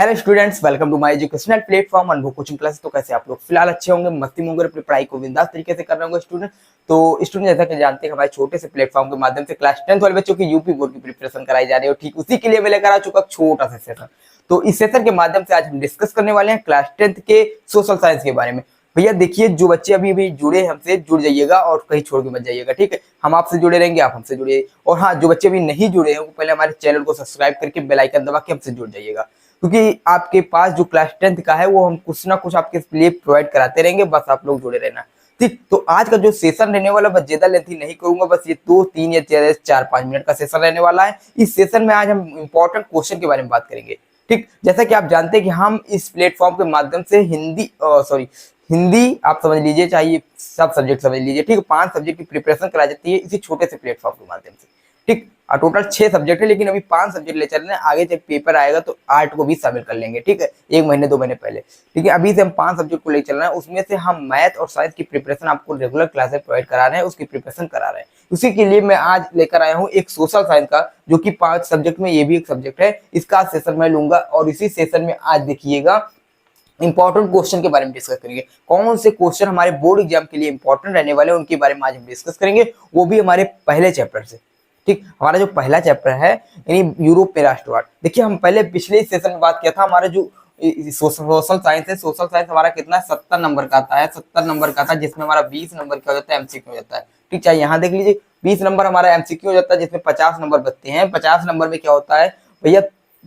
Hello students, welcome to my educational platform Anubhav coaching class. तो कैसे आप लोग फिलहाल अच्छे होंगे, मस्ती में होंगे, अपनी पढ़ाई को बिंदास तरीके से कर रहे होंगे स्टूडेंट। तो स्टूडेंट जैसा कि जानते हैं हमारे छोटे से प्लेटफॉर्म के माध्यम से क्लास 10th वाले बच्चों की यूपी बोर्ड की प्रिपरेशन कराई जा रही है, ठीक उसी के लिए मैं लेकर आ चुका छोटा सा सेशन। तो इस सेशन के माध्यम से आज हम डिस्कस करने वाले हैं क्लास 10th के सोशल साइंस के बारे में। भैया देखिए, जो बच्चे अभी भी जुड़े हमसे जुड़ जाइएगा और कहीं छोड़ के मत जाइएगा, ठीक है। हम आपसे जुड़े रहेंगे, आप हमसे जुड़े। और हाँ, जो बच्चे अभी नहीं जुड़े हैं वो पहले हमारे चैनल को सब्सक्राइब करके बेल आइकन दबा के हमसे जुड़ जाइएगा, क्योंकि आपके पास जो क्लास 10th का है वो हम कुछ ना कुछ आपके लिए प्रोवाइड कराते रहेंगे, बस आप लोग जुड़े रहना। ठीक, तो आज का जो सेशन रहने वाला बस ज्यादा लेंथी नहीं करूंगा, बस ये 2-3 या 4-5 मिनट का सेशन रहने वाला है। इस सेशन में आज हम इंपॉर्टेंट क्वेश्चन के बारे में बात करेंगे। ठीक, जैसा कि आप जानते हैं कि हम इस प्लेटफॉर्म के माध्यम से हिंदी आप समझ लीजिए, चाहिए सब सब्जेक्ट समझ लीजिए, ठीक है। 5 सब्जेक्ट की प्रिपरेशन कराई जाती है इसी छोटे से प्लेटफॉर्म के माध्यम से, ठीक। टोटल 6 सब्जेक्ट है, लेकिन अभी 5 सब्जेक्ट ले चल रहे हैं। आगे जब पेपर आएगा तो 8 को भी शामिल कर लेंगे, ठीक है, 1 महीने 2 महीने पहले, ठीक है। अभी से हम 5 सब्जेक्ट को ले चल रहे हैं, उसमें से हम मैथ और साइंस की प्रिपरेशन आपको रेगुलर क्लासेस प्रोवाइड करा रहे हैं, उसकी प्रिपरेशन करा रहे हैं। उसी के लिए मैं आज लेकर आया हूँ एक सोशल साइंस का, जो कि 5 सब्जेक्ट में ये भी एक सब्जेक्ट है। इसका सेशन मैं लूंगा और इसी सेशन में आज देखिएगा इंपॉर्टेंट क्वेश्चन के बारे में डिस्कस करेंगे। कौन से क्वेश्चन हमारे बोर्ड एग्जाम के लिए इंपॉर्टेंट रहने वाले हैं उनके बारे में आज हम डिस्कस करेंगे, वो भी हमारे पहले चैप्टर से। ठीक, हमारा जो पहला चैप्टर है यानी यूरोप में राष्ट्रवाद। देखिए, हम पहले पिछले सेशन में बात किया था, हमारा जो सोशल साइंस है, सोशल साइंस हमारा कितना 70 नंबर का आता है, 70 नंबर का था, जिसमें हमारा 20 नंबर का हो जाता है एमसीक्यू हो जाता है। ठीक, चाहे यहाँ देख लीजिए 20 नंबर हमारा एमसीक्यू हो जाता है, जिसमें 50 नंबर बचते हैं। 50 नंबर में क्या होता है भैया,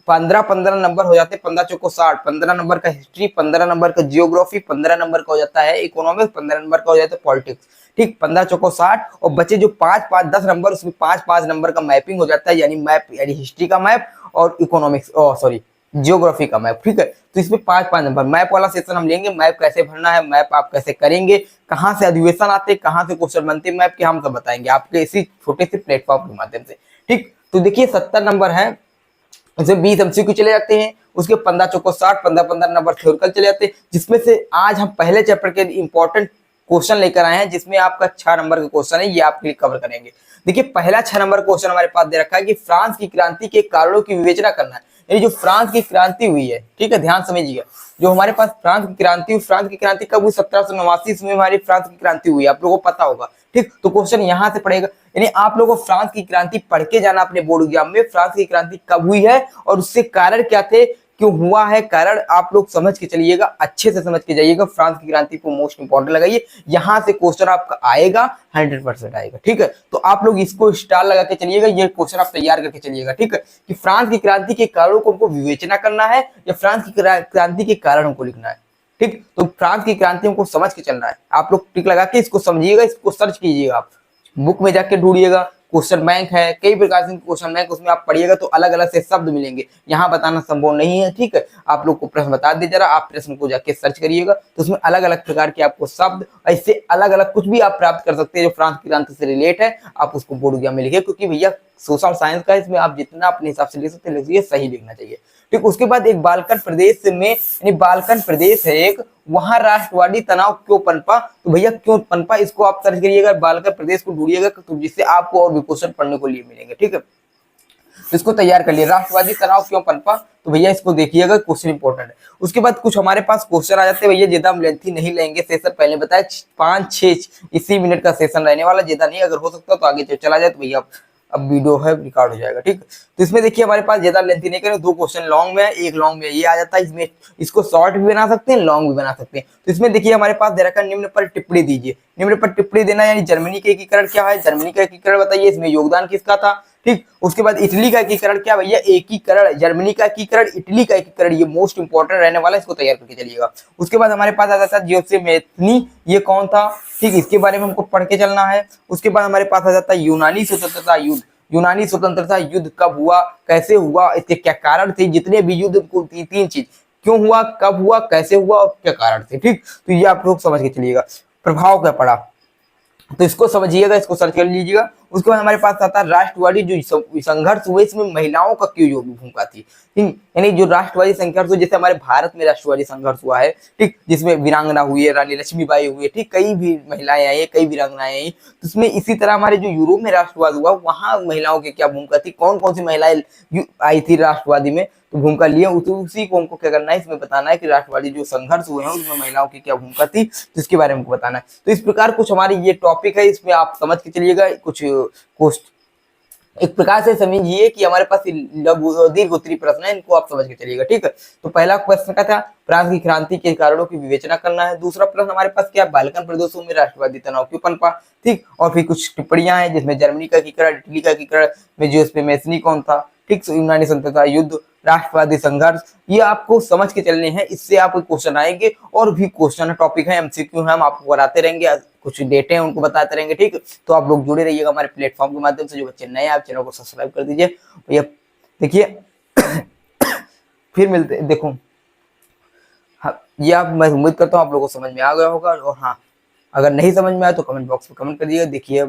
15-15 नंबर हो जाते हैं, 15 चौको 60, 15 नंबर का हिस्ट्री, 15 नंबर का जियोग्राफी, 15 नंबर का हो जाता है इकोनॉमिक्स, 15 नंबर का हो जाता है पॉलिटिक्स। ठीक, 15 चौको 60 और बचे जो 5-5-10 नंबर, उसमें 5-5 नंबर का मैपिंग हो जाता है, यानी मैप यानी हिस्ट्री का मैप और इकोनॉमिक्स जियोग्राफी का मैप। ठीक है, तो इसमें 5-5 नंबर मैप वाला सेशन हम लेंगे। मैप कैसे भरना है, मैप आप कैसे करेंगे, कहाँ से अधिवेशन आते हैं, कहाँ से क्वेश्चन बनते हैं मैप के, हम सब बताएंगे आपके इसी छोटे से प्लेटफॉर्म के माध्यम से। ठीक, तो देखिए 70 नंबर है, उसमें 20 एमसीक्यू चले जाते हैं, उसके 15 चौको 60, 15-15 नंबर थ्योरिकल चले जाते हैं, जिसमें से आज हम पहले चैप्टर के इंपॉर्टेंट क्वेश्चन लेकर आए हैं, जिसमें आपका 6 नंबर का क्वेश्चन है, ये आपके लिए कवर करेंगे। देखिए, पहला 6 नंबर क्वेश्चन हमारे पास दे रखा है कि फ्रांस की क्रांति के कारणों की विवेचना करना है। यानी जो फ्रांस की क्रांति हुई है, ठीक है, ध्यान समझिएगा, जो हमारे पास फ्रांस की क्रांति हुई, फ्रांस की क्रांति कब हुई, 1789 ईस्वी में हमारी फ्रांस की क्रांति हुई, आप लोगों को पता होगा। ठीक, तो क्वेश्चन यहाँ से पड़ेगा, यानी आप लोगों को फ्रांस की क्रांति पढ़ के जाना अपने बोर्ड एग्जाम में। फ्रांस की क्रांति कब हुई है और उससे कारण क्या थे, क्यों हुआ है, कारण आप लोग समझ के चलिएगा, अच्छे से समझ के जाइएगा। फ्रांस की क्रांति को मोस्ट इंपॉर्टेंट लगाइए, यहाँ से क्वेश्चन आपका आएगा, 100% आएगा। ठीक है, तो आप लोग इसको स्टार लगा के चलिएगा, ये क्वेश्चन आप तैयार करके चलिएगा। ठीक है, कि फ्रांस की क्रांति के कारणों को हमको विवेचना करना है या फ्रांस की क्रांति के कारण हमको लिखना है। ठीक, तो फ्रांस की क्रांति हमको समझ के चलना है। आप लोग टिक लगा के इसको समझिएगा, इसको सर्च कीजिएगा, आप बुक में जाके ढूंढिएगा। क्वेश्चन बैंक है, कई प्रकार से क्वेश्चन बैंक, उसमें आप पढ़िएगा तो अलग अलग से शब्द मिलेंगे, यहाँ बताना संभव नहीं है। ठीक है, आप लोग को प्रश्न बता दिया जरा, आप प्रश्न को जाके सर्च करिएगा, तो उसमें अलग अलग प्रकार के आपको शब्द, ऐसे अलग अलग कुछ भी आप प्राप्त कर सकते हैं जो फ्रांस की क्रांति से रिलेट है। आप उसको बोर्ड एग्जाम में लिखिए, क्योंकि भैया सोशल साइंस का, इसमें आप जितना अपने हिसाब से लिख सकते हैं लिखिए, सही लिखना चाहिए। ठीक, उसके बाद एक बाल्कन प्रदेश में, यानी बाल्कन प्रदेश है एक, वहां राष्ट्रवादी तनाव क्यों पनपा। तो भैया क्यों पनपा, इसको आप सर्च करिएगा, बाल्कन प्रदेश को ढूंढिएगा, तो जिससे आपको और भी क्वेश्चन पढ़ने को लिए मिलेंगे। ठीक है, तो इसको तैयार कर लिए, राष्ट्रवादी तनाव क्यों पनपा, तो भैया इसको देखिएगा, क्वेश्चन इंपॉर्टेंट है। उसके बाद कुछ हमारे पास क्वेश्चन आ जाते हैं भैया, ज्यादा हम लेंथी नहीं लेंगे सेशन, पहले बताया 5-6 इसी मिनट का सेशन रहने वाला, ज्यादा नहीं, अगर हो सकता तो आगे चला जाए तो भैया अब वीडियो है रिकॉर्ड हो जाएगा। ठीक, तो इसमें देखिए हमारे पास ज्यादा लेंथी नहीं करें, 2 क्वेश्चन लॉन्ग में है, एक लॉन्ग में ये आ जाता है, इसमें इसको शॉर्ट भी बना सकते हैं, लॉन्ग भी बना सकते हैं। तो इसमें देखिए हमारे पास दे रखा है, निम्न पर टिप्पणी दीजिए। निम्न पर टिप्पणी देना यानी जर्मनी का एकीकरण क्या है, जर्मनी का एकीकरण बताइए, इसमें योगदान किसका था। ठीक, उसके बाद इटली का एकीकरण क्या भैया, एकीकरण, जर्मनी का एकीकरण, इटली का एकीकरण, ये मोस्ट इंपॉर्टेंट रहने वाला है, इसको तैयार करके चलिएगा। उसके बाद हमारे पास आ जाता है जियोसे मेथनी, ये कौन था, ठीक, इसके बारे में हमको पढ़ के चलना है। उसके बाद हमारे पास आ जाता है यूनानी स्वतंत्रता युद्ध। यूनानी स्वतंत्रता युद्ध कब हुआ, कैसे हुआ, इसके क्या कारण थे, जितने भी युद्ध को 3 चीज, क्यों हुआ, कब हुआ, कैसे हुआ और क्या कारण थे। ठीक, तो ये आप लोग समझ के चलिएगा। प्रभाव क्या पड़ा, तो इसको समझिएगा, इसको सर्च कर लीजिएगा। उसके बाद हमारे पास आता है राष्ट्रवादी जो संघर्ष हुए, इसमें महिलाओं का क्यों भूमिका थी। यानी जो राष्ट्रवादी संघर्ष हुआ, जैसे हमारे भारत में राष्ट्रवादी संघर्ष हुआ है, ठीक, जिसमें वीरांगना हुई है, रानी लक्ष्मीबाई हुई है, ठीक, कई भी महिलाएं आई है, कई वीरांगनाएं आई, तो उसमें इसी तरह हमारे जो यूरोप में राष्ट्रवाद हुआ, वहां महिलाओं की क्या भूमिका थी, कौन कौन सी महिलाएं आई थी राष्ट्रवादी में, तो भूमिका लिए, उसी को हमको क्या करना है, इसमें बताना है कि राष्ट्रवादी जो संघर्ष हुए हैं उसमें महिलाओं की क्या भूमिका थी, तो इसके बारे में हमको बताना है। तो इस प्रकार कुछ हमारी ये टॉपिक है, इसमें आप समझ के चलिएगा। कुछ एक प्रकार से समझिए कि हमारे पास लघु दीर्घ उत्तरीय प्रश्न है, इनको आप समझ के चलिएगा, ठीक है। तो पहला प्रश्न क्या था, फ्रांस की क्रांति के कारणों की विवेचना करना है। दूसरा प्रश्न हमारे पास क्या, बाल्कन प्रदेशों में राष्ट्रवादी तनाव क्यों पनपा, ठीक। और फिर कुछ टिप्पणियां हैं जिसमें जर्मनी का एकीकरण, इटली का एकीकरण में जो इसमें मैसनी कौन था, ठीक, यूनानी स्वतंत्रता युद्ध, राष्ट्रवादी संघर्ष, ये आपको समझ के चलने हैं। इससे आपको क्वेश्चन आएंगे, और भी क्वेश्चन टॉपिक है, एमसीक्यू है, हम आपको कराते रहेंगे, कुछ डेटे हैं उनको बताते रहेंगे, ठीक। तो आप लोग जुड़े रहिएगा हमारे प्लेटफॉर्म के माध्यम से। जो बच्चे नए आप चैनल को सब्सक्राइब कर दीजिए भैया। देखिए फिर मिलते, देखो हाँ, ये आप, मैं उम्मीद करता हूँ आप लोगों को समझ में आ गया होगा। और हाँ, अगर नहीं समझ में आया तो कमेंट बॉक्स में कमेंट कर दिएगा। देखिए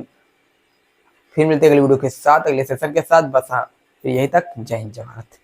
फिर मिलते हैं अगली वीडियो के साथ, अगले सेशन के साथ। बस हाँ, फिर यहीं तक। जय हिंद, जय भारत।